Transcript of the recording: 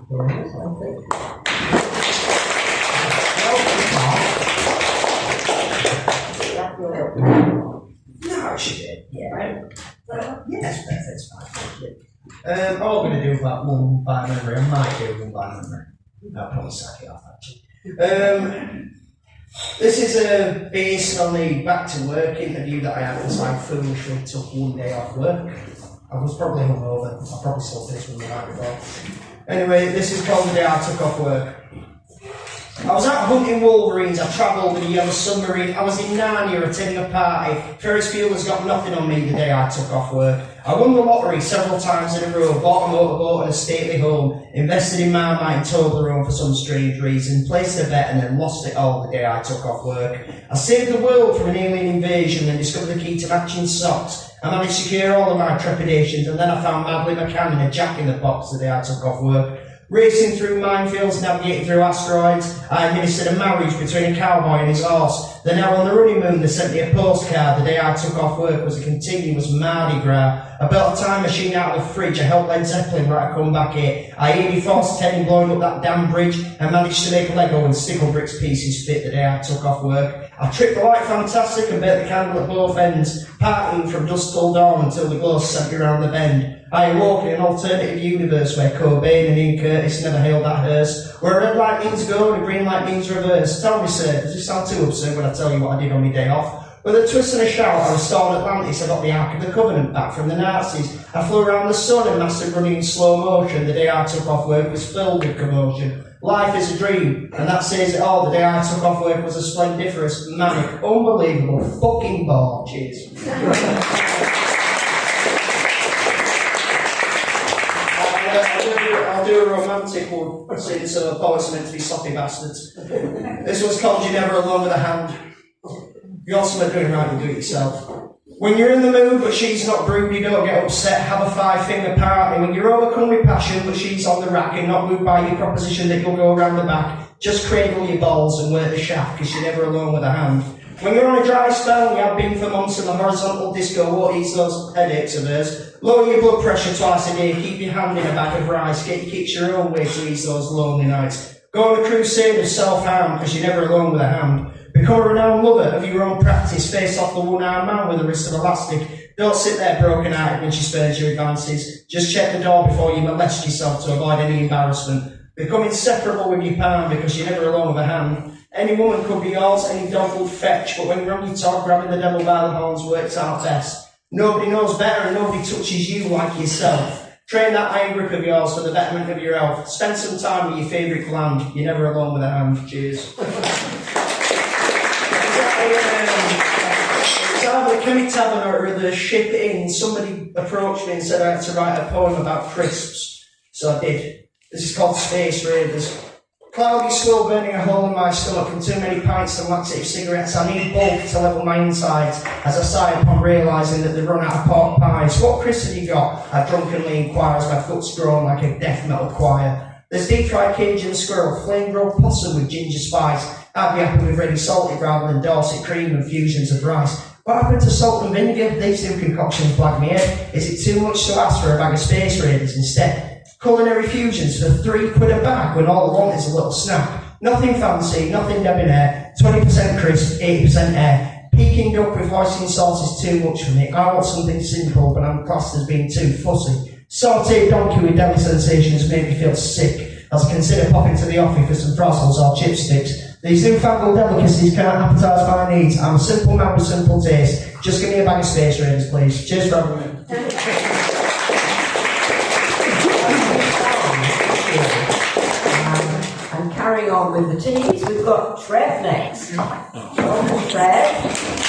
No, she did. Yeah. Yes, that's fine. All I'm going to do about one by memory. I might do one by memory. I'll probably sack it off actually. This is based on the back to work interview that I had because I foolishly took one day off work. I was probably hungover. I probably saw this one the night before. Anyway, this is called the day I took off work. I was out hunting wolverines, I travelled with a yellow submarine, I was in Narnia attending a party, Ferris Bueller's got nothing on me the day I took off work. I won the lottery several times in a row, bought a motorboat and a stately home, invested in Marmite and Toblerone for some strange reason, placed a bet and then lost it all the day I took off work. I saved the world from an alien invasion and discovered the key to matching socks. I managed to cure all of my trepidations and then I found Madly McCann in a Jack in the Box the day I took off work. Racing through minefields, navigating through asteroids, I administered a marriage between a cowboy and his horse. Then now on the honeymoon, they sent me a postcard. The day I took off work was a continuous Mardi Gras. I built a time machine out of the fridge. I helped Led Zeppelin right I come back here. I Amy Force 10 blowing up that damn bridge and managed to make Lego and stickle bricks pieces fit the day I took off work. I tripped the light fantastic and burnt the candle at both ends, partying from dusk till dawn until the glow sent me round the bend. I awoke in an alternative universe where Cobain and Ian Curtis never hailed that hearse, where a red light means go and a green light means reverse. Tell me, sir, does this sound too absurd when I tell you what I did on my day off? With a twist and a shout, I restored Atlantis. I got the Ark of the Covenant back from the Nazis. I flew around the sun and mastered running in slow motion. The day I took off work was filled with commotion. Life is a dream, and that says it all. The day I took off work was a splendiferous, manic, unbelievable fucking ball. Cheers. I'll do a romantic one, since poets are meant to be soppy bastards. This one's called You're Never Alone with a Hand. If you're somewhere doing right, you do it yourself. When you're in the mood but she's not broody, don't get upset, have a five-finger party. When you're overcome with passion but she's on the rack and not moved by your proposition that you'll go around the back, just cradle your balls and work the shaft because you're never alone with a hand. When you're on a dry spell, you have been for months and the horizontal disco won't ease those headaches of hers. Lower your blood pressure twice a day, keep your hand in a bag of rice, get your kicks your own way to ease those lonely nights. Go on a crusade of self-harm because you're never alone with a hand. Become a renowned lover of your own practice, face off the one-armed man with a wrist of elastic. Don't sit there broken-hearted when she spurns your advances. Just check the door before you molest yourself to avoid any embarrassment. Become inseparable with your palm because you're never alone with a hand. Any woman could be yours, any dog would fetch, but when you're on your top, grabbing the devil by the horns works out best. Nobody knows better and nobody touches you like yourself. Train that iron grip of yours for the betterment of your health. Spend some time with your favourite gland. You're never alone with a hand. Cheers. Either the Chemie Tavern or the Ship Inn, somebody approached me and said I had to write a poem about crisps. So I did. This is called Space Raiders. Cloudy, slow burning a hole in my stomach from too many pints and laxative cigarettes. I need bulk to level my insides as I sigh upon realising that they've run out of pork pies. What crisps have you got? I drunkenly inquire as my foot's grown like a death metal choir. There's deep fried Cajun squirrel, flame grilled possum with ginger spice. I'd be happy with ready salted rather than Dorset cream and fusions of rice. What happened to salt and vinegar? These two concoctions blag me head. Is it too much to ask for a bag of Space Raiders instead? Culinary fusions for £3 a bag when all I want is a little snack. Nothing fancy, nothing debonair, 20% crisp, 80% air. Peking duck with hoisin sauce is too much for me. I want something simple, but I'm classed as being too fussy. Sauteed donkey with deli sensations make me feel sick, as I consider popping to the office for some Brussels or chipsticks. These newfangled delicacies cannot appetise my needs. I'm a simple man with simple taste. Just give me a bag of Space Raiders, please. Cheers for having me. And carrying on with the teas, we've got Trev next. Trev.